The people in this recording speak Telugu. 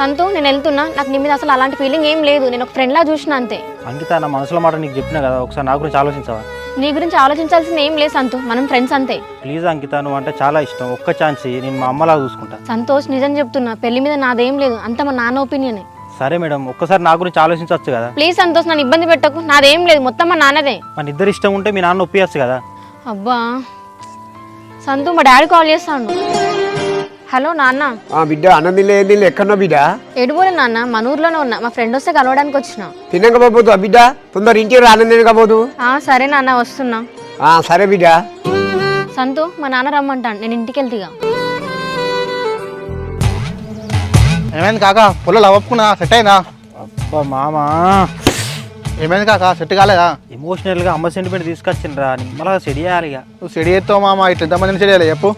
సంతు నేను వెళ్తున్నా, నాకు నీ మీద అసలు అలాంటి ఫీలింగ్ ఏం లేదు, నేను ఒక ఫ్రెండ్లా చూసిన అంతే. అంకిత నా మనసులో మాట నీకు చెప్పినా కదా, ఒకసారి నా గురించి ఆలోచించవా? నీ గురించి ఆలోచించాల్సింది ఏం లేదు సంతు, మనం ఫ్రెండ్స్ అంతే. ప్లీజ్ అంకిత, నువ్వు అంటే చాలా ఇష్టం, ఒక్క ఛాన్స్ నేను మా అమ్మలా చూసుకుంటా. సంతోష్ నిజం చెప్తున్నా, పెళ్లి మీద నాదేం లేదు, అంత మా నాన్న ఒపీనియనే. సరే మేడం, ఒక్కసారి నా గురించి ఆలోచించవచ్చు కదా. ప్లీజ్ సంతోష్ నన్ను ఇబ్బంది పెట్టకు, నాదేం లేదు, మొత్తం మా నాన్నదే. మన ఇద్దరు ఇష్టం ఉంటే మీ నాన్న ఒప్పియచ్చు కదా. అబ్బా సంతు మా డాడీ కాల్ చేస్తాడు. హలో నాన్న. బిడ్డ అన్నం తినలేదు, ఎక్కడో బిడ్డ? ఎడుపోలే నాన్న, మన ఊర్లోనే ఉన్నా, మా ఫ్రెండ్ వస్తే కలవడానికి వచ్చిన. తినకపోదు బిడ్డ, తొందర ఇంటికి రా, అన్నం తినకపోదు. సరే నాన్న వస్తున్నా. సరే బిడ్డ. సంతు మా నాన్న రమ్మంటాను, నేను ఇంటికి వెళ్తేగా. ఏమైంది కాక, పొలాలు అవ్వకున్నా సెట్ అయినా? అబ్బా మామా, ఏమైంది కాక, సెట్ కాలేదా? ఎమోషనల్గా అమ్మ సెంటిమెంట్ తీసుకొచ్చిండ్రా, మళ్ళీ సెడి చేయాలి ఇక. నువ్వు సెడి చేస్తావు మామ, ఇట్లా ఎంతమందిని సెడి చేయాలి చెప్పు.